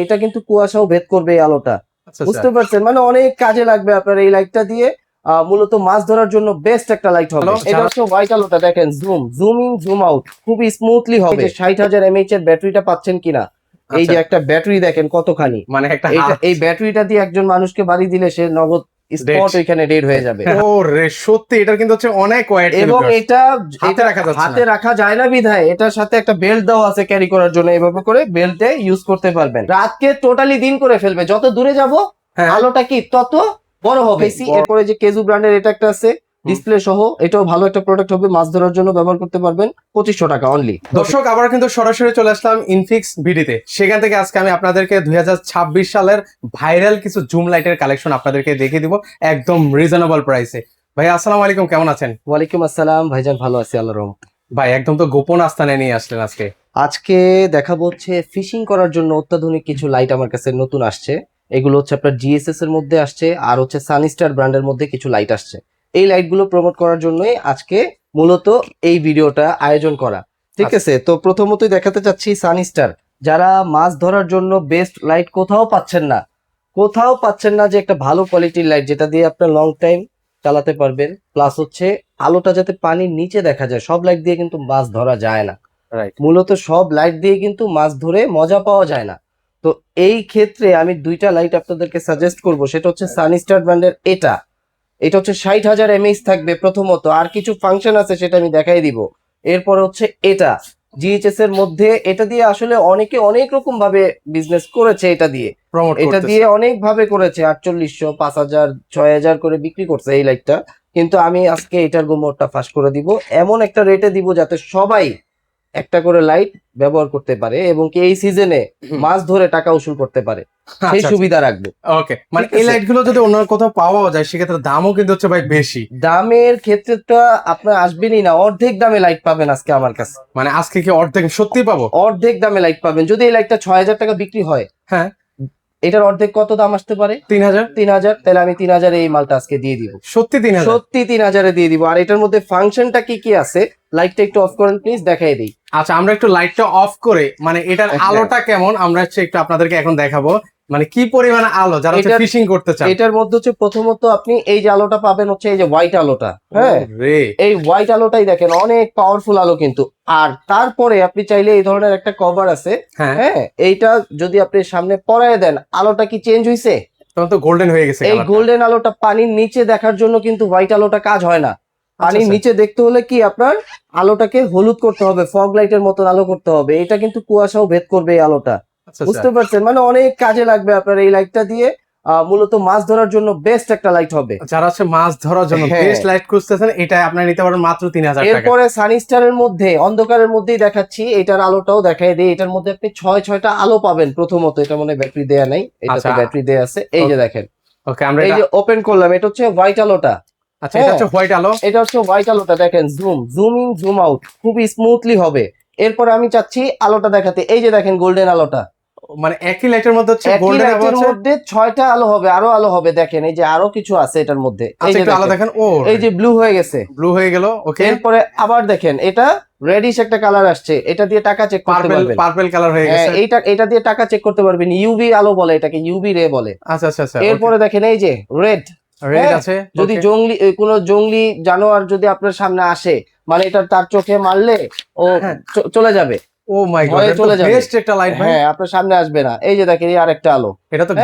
এটা কিন্তু কুয়াশাও ভেদ করবে এই আলোটা। বুঝতে পারছেন, মানে অনেক কাজে লাগবে আপনার এই লাইটটা দিয়ে। মূলত মাছ ধরার জন্য বেস্ট একটা লাইট হবে। এটা হচ্ছে হোয়াইট আলোটা, দেখেন জুম ইন জুম আউট খুব স্মুথলি হবে। 60,000 mAh এর ব্যাটারিটা পাচ্ছেন কিনা, এই যে একটা ব্যাটারি দেখেন কতখানি, মানে একটা এই ব্যাটারিটা দিয়ে একজন মানুষকে বাড়ি দিলে সে নগদ স্পট ওইখানে ডেড হয়ে যাবে। ওরে সত্যি এটা কিন্তু হচ্ছে অনেক ওয়েট, এবং এটা হাতে রাখা যায় না বিধায় এটার সাথে একটা বেল্ট দেওয়া আছে ক্যারি করার জন্য, এভাবে করে বেল্টে ইউজ করতে পারবেন। রাতকে টোটালি দিন করে ফেলবে, যত দূরে যাব আলোটা কি তত বড় হবে। এরপরে যে কেজু ব্র্যান্ডের এটা একটা আছে ডিসপ্লে সহ, এটাও ভালো একটা প্রোডাক্ট হবে, মাছ ধরার জন্য ব্যবহার করতে পারবেন। 2500 টাকা অনলি। দর্শক আবার কিন্তু সরাসরি চলে আসলাম ইনফিক্স ভিডিতে। সেখান থেকে আজকে আমি আপনাদেরকে 2026 সালের ভাইরাল কিছু জুম লাইটের কালেকশন আপনাদেরকে দেখিয়ে দিব একদম রিজনেবল প্রাইসে। ভাই আসসালামু আলাইকুম, কেমন আছেন? ওয়ালাইকুম আসসালাম ভাইজান, ভালো আছি আল্লাহর রহমতে। ভাই একদম তো গোপন আস্তানে নিয়ে আসলেন আজকে। আজকে দেখাবো হচ্ছে ফিশিং করার জন্য অত্যাধুনিক কিছু লাইট আমার কাছে নতুন আসছে। এগুলো হচ্ছে আপনার জিএসএস এর মধ্যে আসছে, আর হচ্ছে সানিস্টার ব্র্যান্ডের মধ্যে কিছু লাইট আসছে। এই লাইটগুলো প্রমোট করার জন্যই আজকে মূলত এই ভিডিওটা আয়োজন করা। ঠিক আছে, তো প্রথমতই দেখাতে চাচ্ছি সানিস্টার। যারা মাছ ধরার জন্য বেস্ট লাইট কোথাও পাচ্ছেন না যে একটা ভালো কোয়ালিটির লাইট যেটা দিয়ে আপনার লং টাইম চালাতে পারবেন, প্লাস হচ্ছে আলোটা যাতে পানির নিচে দেখা যায়। সব লাইট দিয়ে কিন্তু মাছ ধরা যায় না, মূলত সব লাইট দিয়ে কিন্তু মাছ ধরে মজা পাওয়া যায় না। তো এই ক্ষেত্রে আমি দুইটা লাইট আপনাদেরকে সাজেস্ট করব, সেটা হচ্ছে সানিস্টার ব্র্যান্ডের এটা হচ্ছে 60,000 mAh থাকবে প্রথমত, আর কিছু ফাংশন আছে সেটা আমি দেখাই দিব। এরপর হচ্ছে এটা জিএইচএস এর মধ্যে, এটা দিয়ে আসলে অনেকে অনেক রকম ভাবে বিজনেস করেছে, এটা দিয়ে অনেক ভাবে করেছে। 4800, 5000, 6000 করে বিক্রি করছে এই লাইটটা, কিন্তু আমি আজকে এটার গোমরটা ফাঁস করে দিব। এমন একটা রেটে দিব যাতে সবাই একটা করে লাইট ব্যবহার করতে পারে এবং কি এই সিজনে মাছ ধরে টাকা উসুল করতে পারে, সেই সুবিধা রাখবো। ওকে, মানে এই লাইট গুলো যদি অন্য কোথাও পাওয়া যায় সেক্ষেত্রে দামও কিন্তু হচ্ছে ভাই বেশি। দামের ক্ষেত্রেটা আপনার আসবেনই না, অর্ধেক দামে লাইট পাবেন আজকে আমার কাছে। মানে আজকে কি অর্ধেক সত্যি পাবো? অর্ধেক দামে লাইট পাবেন। যদি এই লাইটটা 6000 টাকা বিক্রি হয়, হ্যাঁ, এটার অর্ধেক কত দাম আসতে পারে? 3000। তাহলে আমি 3000 এই মালটা আজকে দিয়ে দিব। সত্যি 3000? সত্যি 3000 দিয়ে দিব। আর এটার মধ্যে ফাংশনটা কি কি আছে, লাইটটা একটু অফ করেন প্লিজ, দেখাই দিই। আচ্ছা, আমরা একটু লাইটটা অফ করে মানে এটার আলোটা কেমন আমরা হচ্ছে একটু আপনাদেরকে এখন দেখাবো, মানে কি পরিমাণে আলো যারা ফিশিং করতে চান। এটার মধ্যে হচ্ছে প্রথমত আপনি এই যে আলোটা পাবেন হচ্ছে এই যে হোয়াইট আলোটা। হ্যাঁ, এই হোয়াইট আলোটাই দেখেন অনেক পাওয়ারফুল আলো কিন্তু। আর তারপরে আপনি চাইলে এই ধরনের একটা কভার আছে, হ্যাঁ, এইটা যদি আপনি সামনে পরায় দেন, আলোটা কি চেঞ্জ হইছে? তখন তো গোল্ডেন হয়ে গেছে। এই গোল্ডেন আলোটা পানির নিচে দেখার জন্য কিন্তু হোয়াইট আলোটা কাজ হয় না। পানির নিচে দেখতে হলে কি আপনার আলোটাকে হলুদ করতে হবে, ফগ লাইটের মতন আলো করতে হবে। এটা কিন্তু কুয়াশাও ভেদ করবে এই আলোটা। বুঝতে পারছেন, মানে অনেক কাজে লাগবে আপনার এই লাইটটা দিয়ে। মূলত মাছ ধরার জন্য বেস্ট একটা লাইট হবে। যারা হচ্ছে মাছ ধরার জন্য বেস্ট লাইট খুঁজতেছেন, এটা আপনারা নিতে পারেন মাত্র 3000 টাকা। এরপরে সানিস্টারের মধ্যে অন্ধকারের মধ্যেই দেখাচ্ছি, এটার আলোটাও দেখাই দেই। এটার মধ্যে আপনি 6টা আলো পাবেন। প্রথমত এটা মনে ব্যাটারি দেয়া নাই, এটাতে ব্যাটারি দেয়া আছে। এই যে দেখেন, ওকে, আমরা এই যে ওপেন করলাম, এটা হচ্ছে হোয়াইট আলোটা। আচ্ছা, এটা হচ্ছে হোয়াইট আলো। এটা হচ্ছে হোয়াইট আলোটা, দেখেন জুম ইন জুম আউট খুব স্মুথলি হবে। এরপর আমি চাচ্ছি আলোটা দেখাতে, এই যে দেখেন গোল্ডেন আলোটা। মানে একই লাইটের মধ্যে হচ্ছে গোল্ডেন আলোর মধ্যে 6টা আলো হবে, আরো আলো হবে। দেখেন এই যে আরো কিছু আছে এটার মধ্যে। এই যে আলো দেখেন, ও এই যে ব্লু হয়ে গেছে, ব্লু হয়ে গেল। ওকে, এরপরে আবার দেখেন এটা রেডিশ একটা কালার আসছে, এটা দিয়ে টাকা চেক করতে পারবেন। পার্পল কালার হয়ে গেছে। এটা দিয়ে টাকা চেক করতে পারবেন। ইউভি আলো বলে এটাকে, ইউভি রে বলে। আচ্ছা আচ্ছা আচ্ছা। এরপরে দেখেন এই যে রেড আছে। যদি কোনো জঙ্গলি জানোয়ার যদি আপনার সামনে আসে, মানে এটা তার চোখে মারলে ও চলে যাবে। ও মাই গড, চলে যাবে। বেস্ট একটা লাইট ভাই। হ্যাঁ, আপনার সামনে আসবে না। এই যে দেখেন এই আরেকটা আলো, এটা তো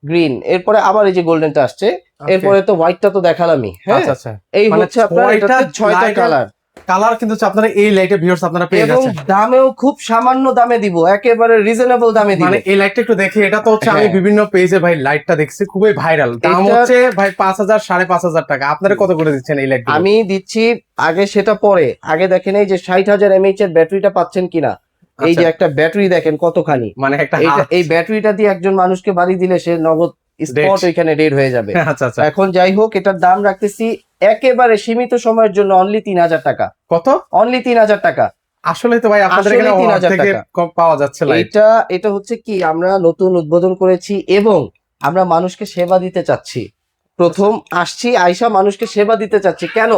গ্রিন। এরপরে আবার এই যে গোল্ডেনটা আসছে। এরপরে তো হোয়াইটটা তো দেখালামই। হ্যাঁ, এই হচ্ছে আপনার এটা 6টা কালার কিন্তু আপনারা এই লাইটে ভিউয়ার্স আপনারা পেয়ে যাচ্ছেন। এবং দামেও খুব সামান্য দামে দিব, একেবারে রিজনেবল দামে দিব। মানে এই লাইটটা একটু দেখে, এটা তো হচ্ছে আমি বিভিন্ন পেজে ভাই লাইটটা দেখছি, খুবই ভাইরাল। দাম হচ্ছে ভাই 5000, 5500 টাকা। আপনারা কত করে দিচ্ছেন এই লাইট? আমি দিচ্ছি আগে সেটা পরে। আগে দেখেন এই যে 60,000 mAh এর ব্যাটারিটা পাচ্ছেন কিনা। এই যে একটা ব্যাটারি দেখেন কতখানি, মানে একটা এই ব্যাটারিটা দিয়ে একজন মানুষকে বাড়ি দিলে সে নগদ স্পট ওইখানে ডেড হয়ে যাবে। আচ্ছা আচ্ছা। এখন যাই হোক, এটার দাম রাখতেছি একেবারে সীমিত সময়ের জন্য অনলি 3000 টাকা। কত? অনলি 3000 টাকা। আসলে তো ভাই আপনাদের এখানে 3000 টাকা কম পাওয়া যাচ্ছে লাইট। এটা হচ্ছে কি, আমরা নতুন উদ্বোধন করেছি এবং আমরা মানুষকে সেবা দিতে চাচ্ছি। প্রথম আসছি আয়শা, মানুষকে সেবা দিতে চাচ্ছি। কেন?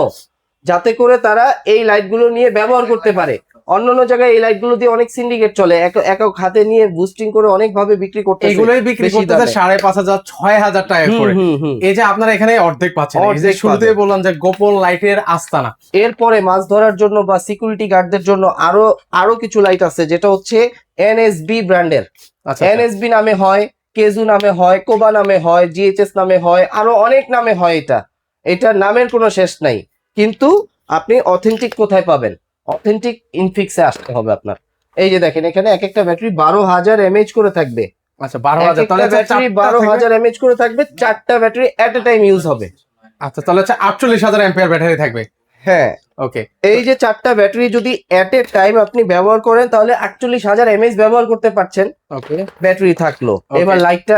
যাতে করে তারা এই লাইটগুলো নিয়ে ব্যবহার করতে পারে। অন্যান্য জায়গায় এই লাইট গুলো দিয়ে অনেক সিন্ডিকেট চলে, একক হাতে নিয়ে বুস্টিং করে অনেক ভাবে বিক্রি করতে, এগুলোই বিক্রি বেশি করতেছে দামে। 5,500 6,000 টাকা করে। এই যে আপনারা এখানে অর্ধেক পাচ্ছেন, এই যে অর্ধেক শুরুতেই পাবেন। বললাম যে গোপন লাইটের আস্তানা। এরপরে মাছ ধরার জন্য বা সিকিউরিটি গার্ডদের জন্য আরো কিছু লাইট আছে, যেটা হচ্ছে এনএসবি ব্র্যান্ডের। আচ্ছা এনএসবি নামে হয়, কেজু নামে হয়, কোবা নামে হয়, জিএইচএস নামে হয়, আরো অনেক নামে হয়। এটার নামের কোনো শেষ নাই। কিন্তু আপনি অথেন্টিক কোথায় পাবেন? অথেন্টিক ইনফিক্সে আসতে হবে আপনার। এই যে দেখেন, এখানে এক একটা ব্যাটারি 12,000 mAh করে থাকবে। আচ্ছা 12,000, তাহলে ব্যাটারি 12,000 mAh করে থাকবে, 4টা ব্যাটারি এট এ টাইম ইউজ হবে। আচ্ছা তাহলে 48,000 অ্যাম্পিয়ার ব্যাটারি থাকবে। হ্যাঁ, ওকে। এই যে 4টা ব্যাটারি যদি এট এ টাইম আপনি ব্যবহার করেন, তাহলে 48,000 mAh ব্যবহার করতে পারছেন। ওকে, ব্যাটারি থাকলো। Okay. এবার লাইটটা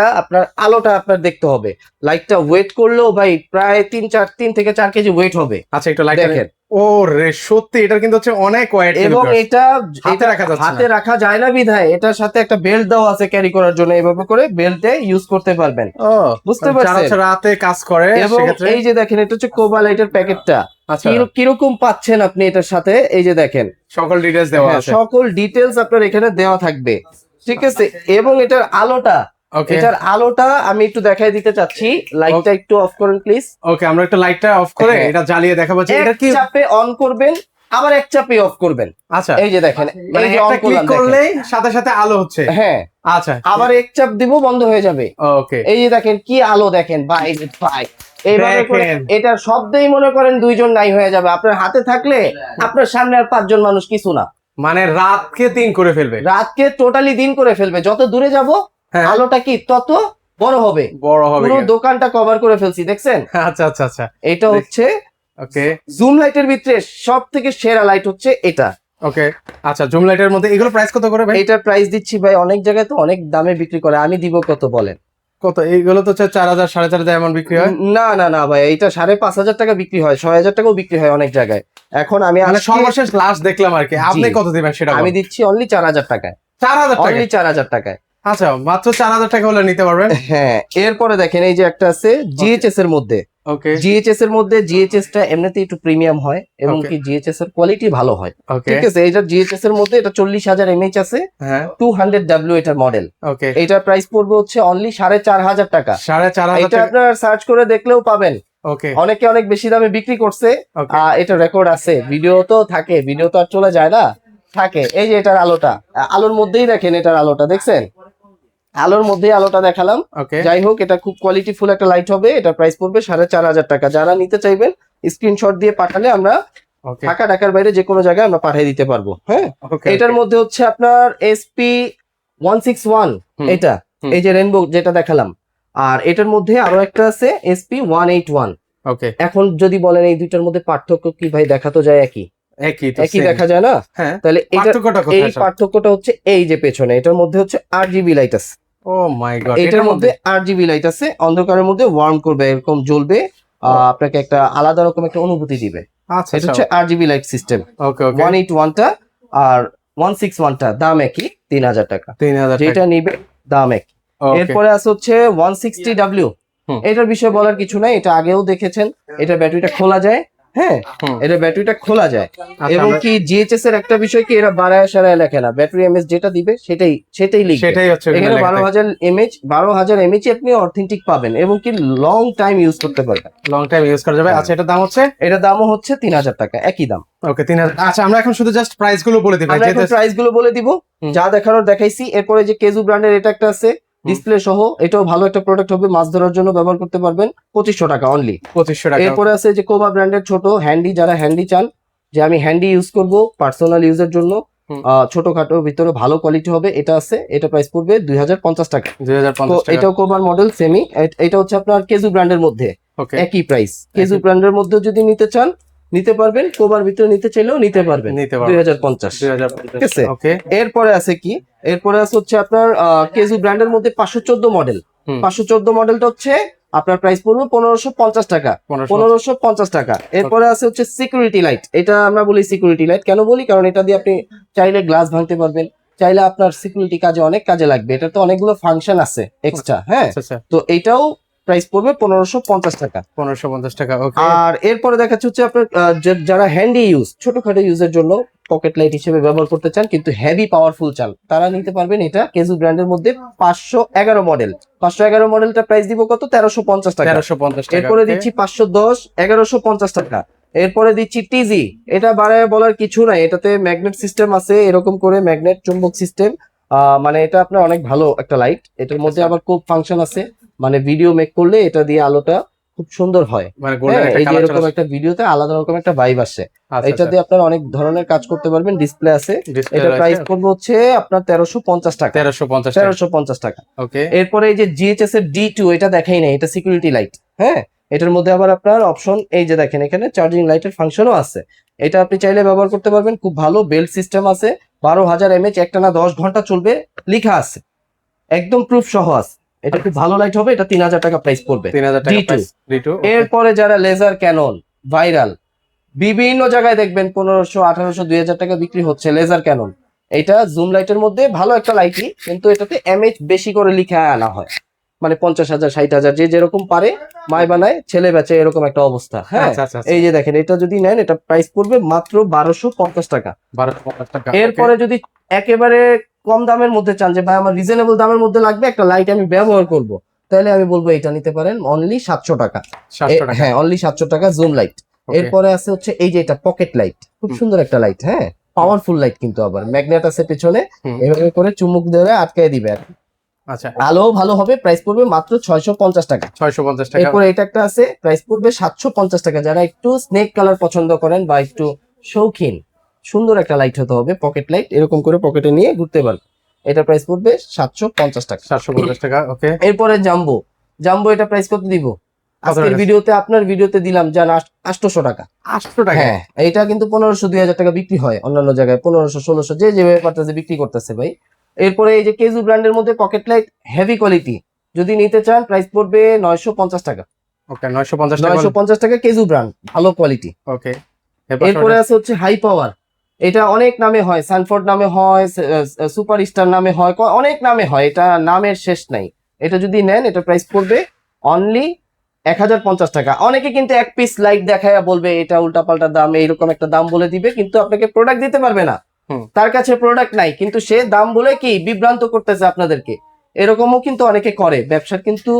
আলোটা আপনার দেখতে হবে। লাইটটা ওয়েট করলেও ভাই প্রায় 3 থেকে 4 কেজি ওয়েট হবে। আচ্ছা একটু লাইট দেখেন। ও রে, সত্যি এটা কিন্তু হচ্ছে অনেক ওয়েট। এবং এটা হাতে রাখা যাচ্ছে না। হাতে রাখা যায় না বিধায় এটার সাথে একটা বেল্ট দেওয়া আছে ক্যারি করার জন্য, এভাবে করে বেল্টে ইউজ করতে পারবেন। ও বুঝতে যারা পারছেন? হচ্ছে রাতে কাজ করে এবং সেক্ষেত্রে। এই যে দেখেন, এটা হচ্ছে কোবা লাইটের প্যাকেটটা। আচ্ছা কিরকম পাচ্ছেন আপনি এটার সাথে? এই যে দেখেন, সকল ডিটেইলস দেওয়া হ্যাঁ, আছে। সকল ডিটেলস আপনার এখানে দেওয়া থাকবে। ঠিক আছে, এবং এটার ওকে আমি একটু দেখাই দিতে চাচ্ছি। লাইটটা একটু অফ করেন প্লিজ। ওকে, আমরা একটু লাইটটা অফ করে হ্যাঁ। এটা জ্বালিয়ে দেখাবো যে এটা এক কি। চাপে অন করবেন, আবার এক চাপে অফ করবেন। আচ্ছা এই যে দেখেন, মানে এই যে অন একটা ক্লিক করলাম, করলেই সাথে সাথে আলো হচ্ছে। হ্যাঁ, আচ্ছা আবার এক চাপ দিব, বন্ধ হয়ে যাবে। ওকে, এই যে দেখেন কি আলো, দেখেন ভাই ভাই, এইভাবে করে দেখেন। এটার শব্দেই মনে করেন 2 জন নাই হয়ে যাবে। আপনার হাতে থাকলে আপনার সামনে আর 5 জন মানুষ কিছু না। মানে রাতকে 3 করে ফেলবে। রাতকে টোটালি দিন করে ফেলবে। যত দূরে যাব হ্যাঁ। আলোটা কি তত বড় হবে। বড় হবে। পুরো দোকানটা কভার করে ফেলছি, দেখছেন? আচ্ছা আচ্ছা আচ্ছা, এটা হচ্ছে ওকে জুম লাইটের ভিতরে সব থেকে সেরা লাইট হচ্ছে এটা। ওকে। আচ্ছা জুম লাইটের মধ্যে এগুলো প্রাইস কত করে ভাই? এটার প্রাইস দিচ্ছি ভাই, অনেক জায়গায় তো অনেক দামে বিক্রি করে, আমি দিব কত বলেন? কত? এইগুলো তো 4,000 4,500 এমন বিক্রি হয়। না ভাই, এইটা 5,500 টাকা বিক্রি হয়, 6,000 টাকাও বিক্রি হয় অনেক জায়গায়। এখন আমি মানে সর্বশেষ লাস্ট দেখলাম আর কি। আপনি জি। কত দিবেন সেটা আমি বলুন। দিচ্ছি অনলি 4,000 টাকায়। 4,000 টাকা? অনলি 4,000 টাকায়। আচ্ছা মাত্র 4,000 টাকা হলে নিতে পারবেন। হ্যাঁ, এরপরে দেখেন এই যে একটা আছে জিএইচএস এর মধ্যে। ওকে জিএইচএস টা এমনিতে একটু প্রিমিয়াম হয়, এবং Okay. কি জিএইচএস এর কোয়ালিটি ভালো হয়। ওকে ঠিক আছে, এটা জিএইচএস এর মধ্যে, এটা 40,000 mAh আছে, হ্যাঁ 200W এটার মডেল। ওকে। এটার প্রাইস পড়বে হচ্ছে অনলি 4,500 টাকা। 4,500 এটা টাকা। আপনার সার্চ করে দেখলেও পাবেন। ওকে অনেকে অনেক বেশি দামে বিক্রি করছে, ওকে এটা রেকর্ড আছে, ভিডিও তো থাকে, ভিডিও তো আর চলে যায় না, থাকে। এই যে এটার আলোটা, আলোর মধ্যেই দেখেন, এটার আলোটা দেখছেন, আলোর মধ্যেই আলোটা দেখালাম। ওকে যাই হোক, এটা খুব কোয়ালিটিফুল একটা লাইট হবে। এটা প্রাইস পড়বে 4,500 টাকা। যারা নিতে চাইবেন স্ক্রিনশট দিয়ে পাঠালে আমরা ওকে ঢাকার বাইরে যে কোনো জায়গায় আমরা পাঠিয়ে দিতে পারবো। হ্যাঁ, ওকে। এটার মধ্যে হচ্ছে আপনার SP161, হুম, এটা হুম। এই যে রেনবো যেটা দেখালাম, আর এটার মধ্যে আরো একটা আছে SP181। ওকে এখন যদি বলেন এই দুইটার মধ্যে পার্থক্য কি ভাই, দেখা তো যায় একই একই দেখা যায় না? হ্যাঁ, তাহলে এটা পার্থক্যটা এই কোথায়? পার্থক্যটা হচ্ছে এই যে পেছনে, এটার মধ্যে হচ্ছে RGB লাইট আছে। ও মাই গড, এটার মধ্যে RGB লাইট আছে, অন্ধকারের মধ্যে ওয়ার্ম করবে, এরকম জ্বলবে, আপনাকে একটা আলাদা রকম একটা অনুভূতি দিবে। আচ্ছা এটা আচ্ছা হচ্ছে RGB লাইট সিস্টেম। ওকে ওকে। 181 টা আর 161 টা দাম একই, 3,000 টাকা। 3,000 যেটা টাকা। নিবে দাম একই। ওকে এরপরে আছে হচ্ছে 160W। হুম। এটার বিষয়ে বলার কিছু নাই, এটা আগেও দেখেছেন। এটা ব্যাটারিটা খোলা যায়, হ্যাঁ, হুম। এটা ব্যাটারিটা খোলা যায়। আচ্ছা, এবং আমরা- কি জিএইচএস এর একটা বিষয় কি, এরা বাড়ায় সারায় লেখে না, ব্যাটারি এমএস যেটা দিবে সেটাই লিখবে। সেটাই হচ্ছে ওখানে এখানে লেখা থাকে। 12,000 mAh আপনি অথেন্টিক পাবেন, এবং কি লং টাইম ইউজ করতে পারবেন। লং টাইম ইউজ করা যাবে। হ্যাঁ। আচ্ছা এটার দাম হচ্ছে? এটা দামও হচ্ছে 3,000 টাকা, একই দাম। ওকে 3,000। আচ্ছা আমরা এখন শুধু জাস্ট প্রাইস গুলো বলে দিই ভাই, আমরা এখন যেহেতু- প্রাইস গুলো বলে দিব, হুম। যা দেখানোর দেখাইছি। এরপরে যে কেজু ব্র্যান্ডের এটা একটা আছে, ডিসপ্লে সহ, এটাও ভালো একটা প্রোডাক্ট হবে, মাছ ধরার জন্য ব্যবহার করতে পারবেন, 2,500 টাকা অনলি। 2,500 টাকা। এরপরে আছে যে কোবা ব্র্যান্ডের ছোট হ্যান্ডি, যারা হ্যান্ডি চান যে আমি হ্যান্ডি ইউজ করব পার্সোনাল ইউজের জন্য, হুম। ছোটখাটোর ভিতরে ভালো কোয়ালিটি হবে, এটা আছে। এটা প্রাইস পড়বে 2,050 টাকা। 2,050 তো টাকা। এটাও কোবার মডেল সেমি। এটা হচ্ছে আপনার কেজু ব্র্যান্ডের মধ্যে, ওকে একই প্রাইস। কেজু ব্র্যান্ডের মধ্যে যদি নিতে চান নিতে পারবেন, কোবার ভিতরে নিতে চাইলেও নিতে পারবেন, নিতে পারবেন। 2,050। 2,050 ঠিক আছে। ওকে এরপরে আছে কি, এরপরে আছে হচ্ছে আপনার কেজু ব্র্যান্ডের মধ্যে 514 মডেল। হুম। 514 মডেলটা হচ্ছে আপনার প্রাইস পড়বে 1,550 টাকা। 1,550 টাকা। এরপরে আছে হচ্ছে সিকিউরিটি লাইট। এটা আমরা বলি সিকিউরিটি লাইট, কেন বলি, কারণ এটা দিয়ে আপনি চাইলে গ্লাস ভাঙতে পারবেন, চাইলে আপনার সিকিউরিটি কাজে অনেক কাজে লাগবে। এটা তো অনেকগুলো ফাংশন আছে এক্সট্রা। হ্যাঁ, আচ্ছা আচ্ছা তো এটাও প্রাইস পড়বে 1,550 টাকা। 1,550 টাকা ওকে। আর এরপরে দেখাচ্ছে হচ্ছে আপনার যারা হ্যান্ডি ইউজ, ছোটখাটো ইউজের জন্য পকেট লাইট হিসেবে ব্যবহার করতে চান কিন্তু হেভি পাওয়ারফুল চান, তারা নিতে পারবেন এটা কেজু ব্র্যান্ডের মধ্যে 511 মডেল। 511 মডেলটা প্রাইস দিব কত? 1350 টাকা। 1350 টাকা। এরপরে দিচ্ছি 510 1150 টাকা। এরপরে দিচ্ছি টিজি, এটা বাড়ায় বলার কিছু নাই, এটাতে ম্যাগনেট সিস্টেম আছে, এরকম করে ম্যাগনেট চুম্বক সিস্টেম। মানে এটা আপনার অনেক ভালো একটা লাইট, এটার মধ্যে আবার খুব ফাংশন আছে, মানে ভিডিও মেক করলে এটা দিয়ে আলোটা খুব সুন্দর হয়। মানে গোল্ডেন হ্যাঁ, একটা এই যে কালার এরকম একটা ভিডিওতে আলাদা রকম একটা ভাইব আসে। আচ্ছা এটা দিয়ে আপনারা অনেক ধরনের কাজ করতে পারবেন, ডিসপ্লে আছে। এটা প্রাইস পড়বে হচ্ছে আপনার 1350 টাকা। 1350 টাকা। 1350 টাকা। ওকে। এরপরে এই যে জিএইচএস এর D2, এটা দেখাই নাই, এটা সিকিউরিটি লাইট। হ্যাঁ, এটার মধ্যে আবার আপনার অপশন এই যে দেখেন এখানে চার্জিং লাইটের ফাংশনও আছে। এটা আপনি চাইলে ব্যবহার করতে পারবেন, খুব ভালো বেল্ট সিস্টেম আছে। 12,000 mAh, একটানা 10 ঘন্টা চলবে লেখা আছে, একদম প্রুফ সহ আছে। এটা খুব ভালো লাইট হবে, এটা 3000 টাকা প্রাইস পড়বে। 3000 টাকা D2 প্রাইস। D2। এরপরে যারা লেজার ক্যানন ভাইরাল বিভিন্ন জায়গায় দেখবেন 1500 1800 2000 টাকা বিক্রি হচ্ছে লেজার ক্যানন, এটা জুম লাইটের মধ্যে ভালো একটা লাইটই, কিন্তু এটাতে এমএইচ বেশি করে লিখে আনা হয়, মানে 50,000 60,000 যে যেরকম পারে মায় বানায় ছেলে বেচে, এরকম একটা অবস্থা। হ্যাঁ, আচ্ছা আচ্ছা। এই যে দেখেন এটা যদি নেন এটা প্রাইস পড়বে মাত্র 1250 টাকা। 1250 টাকা। এরপরে যদি একেবারে কম দামের মধ্যে চান যে ভাই আমার রিজনেবল দামের মধ্যে লাগবে, একটা লাইট আমি ব্যবহার করব, তাহলে আমি বলবো এটা নিতে পারেন অনলি 700 টাকা। 700 টাকা। হ্যাঁ, অনলি 700 টাকা জুম লাইট। Okay. এরপরে আছে হচ্ছে এই যে এটা পকেট লাইট, খুব সুন্দর একটা লাইট। হ্যাঁ, পাওয়ারফুল লাইট, কিন্তু আবার ম্যাগনেট আছে পেছনে, এভাবে করে চুমুক ধরে আটকায় দিবে আর কি। আচ্ছা, আলো ভালো হবে, প্রাইস পড়বে মাত্র 650 টাকা। 650 টাকা। এরপরে এটা একটা আছে, প্রাইস পড়বে 750 টাকা। যারা একটু স্নেক কালার পছন্দ করেন বা একটু শৌখিন, সুন্দর একটা লাইট হতে হবে, পকেট লাইট, এরকম করে পকেটে নিয়ে ঘুরতে পারবে। এটা প্রাইস পড়বে 750 টাকা। 750 টাকা। ওকে। এরপরে জাম্বো, জাম্বো এটা প্রাইস কত দিব? আজকের টাকা? ভিডিওতে আপনার ভিডিওতে দিলাম জান 800 টাকা। 800 টাকা। হ্যাঁ, এটা কিন্তু 1500 2000 টাকা বিক্রি হয় অন্যান্য জায়গায়, 1500 1600 যে যেভাবে পারতেছে বিক্রি করতেছে ভাই। এরপরে এই যে কেজু ব্র্যান্ডের মধ্যে পকেট লাইট হেভি কোয়ালিটি, যদি নিতে চান প্রাইস পড়বে 950 টাকা। ওকে, 950 টাকা। 950 টাকা কেজু ব্র্যান্ড, ভালো কোয়ালিটি। ওকে। এরপরে আছে হচ্ছে হাই পাওয়ার, এটা অনেক নামে হয়, সানফোর্ড নামে হয়, সুপার স্টার নামে হয়, অনেক নামে হয়, এটা নামের শেষ নাই। এটা যদি নেন এটা প্রাইস পড়বে অনলি 1050 টাকা। অনেকে কিন্তু এক পিস লাইট দেখায় বলবে এটা উল্টাপাল্টা দাম, এইরকম একটা দাম বলে দিবে, কিন্তু আপনাকে প্রোডাক্ট দিতে পারবে না। তার কাছে প্রোডাক্ট নাই, কিন্তু সে দাম বলে কি বিভ্রান্ত করতেছে আপনাদেরকে। এরকমও কিন্তু অনেকে করে, ব্যবসার কিন্তু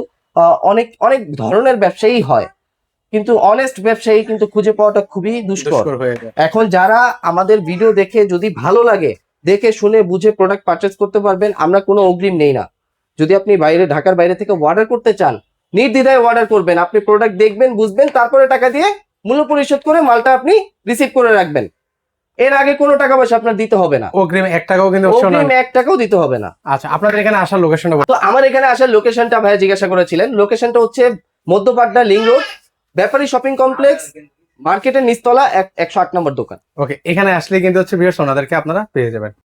অনেক অনেক ধরনের ব্যবসায়ী হয়, কিন্তু অনেস্ট ব্যবসায়ী কিন্তু খুঁজে পাওয়াটা খুবই দুষ্কর। হয়ে যায়। এখন যারা আমাদের ভিডিও দেখে যদি ভালো লাগে, দেখে শুনে বুঝে প্রোডাক্ট পারচেজ করতে পারবেন, আমরা কোনো অগ্রিম নেই না। যদি আপনি বাইরে ঢাকার বাইরে থেকে অর্ডার করতে চান, নির্দ্বিধায় অর্ডার করবেন, আপনি প্রোডাক্ট দেখবেন বুঝবেন, তারপরে টাকা দিয়ে মূল্য পরিশোধ করে মালটা আপনি রিসিভ করে রাখবেন। এর আগে কোনো টাকা পয়সা আপনার দিতে হবে না, অগ্রিম 1 টাকাও কিন্তু অপশন অগ্রিম 1 টাকাও দিতে হবে না। আচ্ছা, আপনাদের এখানে আসার লোকেশনটা তো আমার এখানে আসার লোকেশনটা ভাইয়া জিজ্ঞাসা করেছিলেন, লোকেশনটা হচ্ছে মধ্যপাড্ডা লিং রোড, ব্যাপারী শপিং কমপ্লেক্স, মার্কেটের নিচতলা 108 নম্বর দোকান। ওকে, এখানে আসলে কিন্তু হচ্ছে ভিউয়ার্স ওনাদেরকে আপনারা পেয়ে যাবেন।